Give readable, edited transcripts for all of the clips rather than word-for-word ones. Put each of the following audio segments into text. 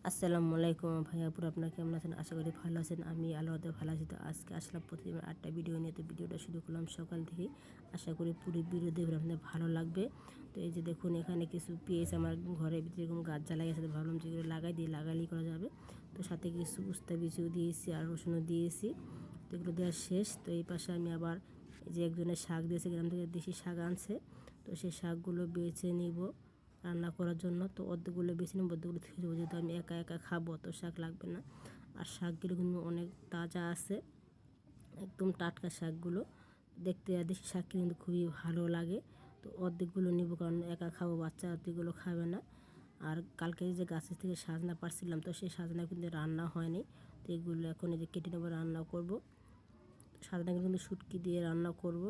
আসসালামু আলাইকুম ভাইয়া, পুরো আপনারা কেমন আছেন? আশা করি ভালো আছেন। আমি আল্লাহতে ভালো আছি। তো আজকে আসলাম প্রতিদিন 8টা ভিডিও নিয়ে। তো ভিডিওটা শুরু করলাম সকাল থেকেই। আশা করি পুরো ভিডিও দেখবেন, আপনাদের ভালো লাগবে। তো এই যে দেখুন, এখানে কিছু পেঁয়াজ আমার ঘরের ভিতরে এরকম গাছ জ্বালাই গেছে। ভাবলাম যে এগুলো লাগাইলেই করা যাবে। তো সাথে কিছু উস্তা বিচিও দিয়েছি আর রসুনও দিয়েছি। তো এগুলো দেওয়া শেষ। তো এই পাশে আমি আবার এই যে একজনের শাক দিয়েছে, গ্রাম থেকে দেশি শাক আনছে। তো সেই শাকগুলো বেছে নিব রান্না করার জন্য। তো অর্ধেকগুলো বেছে নেব, অর্ধেকগুলো থেকে দেবো, যেহেতু আমি একা একা খাবো তো শাক লাগবে না। আর শাকগুলো কিন্তু অনেক তাজা আছে, একদম টাটকা শাকগুলো। দেখতে দেশি শাক কিন্তু খুবই ভালো লাগে। তো অর্ধেকগুলো নিব, কারণ একা খাবো, বাচ্চা অর্ধেকগুলো খাবে না। আর কালকে যে গাছের থেকে সাজনা পারছিলাম, তো সেই সাজনা কিন্তু রান্না হয়নি। তো এগুলো এখন এই যে কেটে নেবো, রান্না করব। সাজনা কিন্তু শুটকি দিয়ে রান্না করব।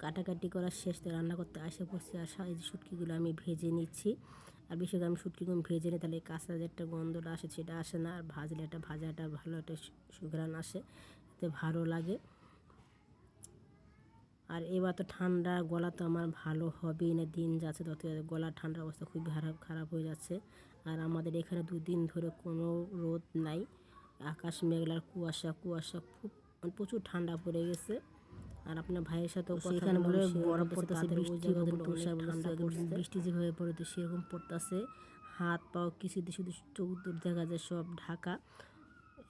কাটাকাটি করার শেষ, তো রান্না করতে আসে পড়ছি। আর এই যে শুটকিগুলো আমি ভেজে নিচ্ছি। আর বেশি করে আমি শুটকিগুলো ভেজে নিই, তাহলে কাঁচা যে একটা গন্ধটা আসে সেটা আসে না। আর ভাজলে একটা ভাজাটা ভালো একটা সুঘ্রাণ আসে, এতে ভালো লাগে। আর এবার তো ঠান্ডা, গলা তো আমার ভালো হবেই না, দিন যাচ্ছে তত গলা ঠান্ডার অবস্থা খুবই খারাপ হয়ে যাচ্ছে। আর আমাদের এখানে 2 দিন ধরে কোনো রোদ নাই, আকাশ মেঘলার কুয়াশা খুব প্রচুর ঠান্ডা পড়ে গেছে। আর আপনার ভাইয়ের সাথেও সেখানে বলে বরফ পড়তেছে, বৃষ্টি হবে, বৃষ্টি যেভাবে পড়ে তো সেরকম পড়তেছে। হাত পাও কিছুতে শুধু চোখ দেখা যায় সব ঢাকা,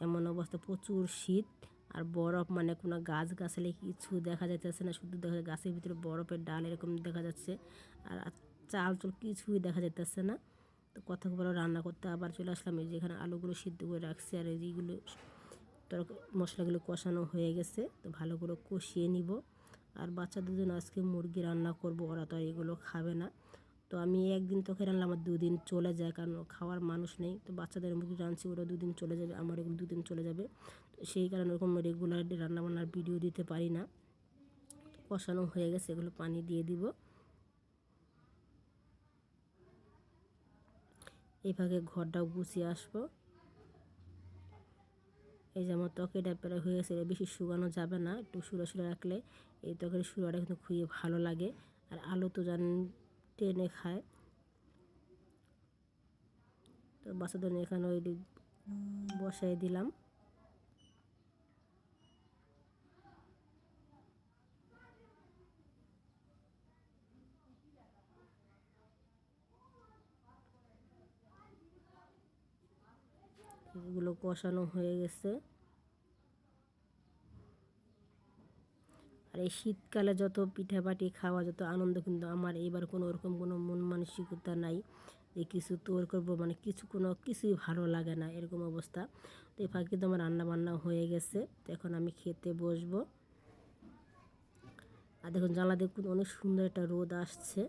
এমন অবস্থা। প্রচুর শীত আর বরফ, মানে কোনো গাছগাছালি কিছু দেখা যাচ্ছে না, শুধু দেখা যায় গাছের ভিতরে বরফের ডাল এরকম দেখা যাচ্ছে। আর চাল কিছুই দেখা যাচ্ছে না। তো কথা বলে রান্না করতে আবার চলে আসলাম। এই যেখানে আলুগুলো সিদ্ধ করে রাখছি, আর এইগুলো মশলাগুলো কষানো হয়ে গেছে। তো ভালো করে কষিয়ে নিব। আর বাচ্চাদের জন্য আজকে মুরগি রান্না করব, ওরা তো আর এগুলো খাবে না। তো আমি একদিন তোকে রান্না, আমার 2 দিন চলে যায়, কারণ খাওয়ার মানুষ নেই। তো বাচ্চাদের মুরগি রাঁধছি, ওরা 2 দিন চলে যাবে, আমার এগুলো 2 দিন চলে যাবে। তো সেই কারণে ওরকম রেগুলার রান্নাবান্নার ভিডিও দিতে পারি না। কষানো হয়ে গেছে, এগুলো পানি দিয়ে দিব। এইভাবে ঘরটাও গুছিয়ে আসবো। এই যে আমার ত্বকেটা প্রায় হয়ে গেছে, বেশি শুকানো যাবে না, একটু সুরা রাখলে এই ত্বকের সুরাটা কিন্তু খুবই ভালো লাগে। আর আলু তো টেনে খায়। তো বাচ্চাদের এখানে ওই বসাই দিলাম। এগুলো কষানো হয়ে গেছে। আর এই শীতকালে যত পিঠাপাটি খাওয়া, যত আনন্দ, কিন্তু আমার এবার কোনো ওরকম কোনো মন মানসিকতা নাই যে কিছু তৈরি করবো, মানে কিছুই ভালো লাগে না, এরকম অবস্থা। তো এই ফাঁকে তো আমার রান্না বান্না হয়ে গেছে। তো এখন আমি খেতে বসবো। আর দেখুন, জানলা দেখুন, অনেক সুন্দর একটা রোদ আসছে,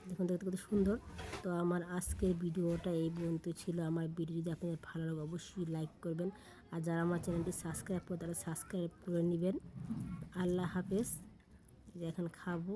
দেখুন দেখতে কত সুন্দর। তো আমার আজকের ভিডিওটা এই পর্যন্ত ছিল। আমার ভিডিও যদি আপনাদের ভালো লাগে অবশ্যই লাইক করবেন। আর যারা আমার চ্যানেলটি সাবস্ক্রাইব করে তারা সাবস্ক্রাইব করে নেবেন। আল্লাহ হাফেজ। যে এখন খাবো।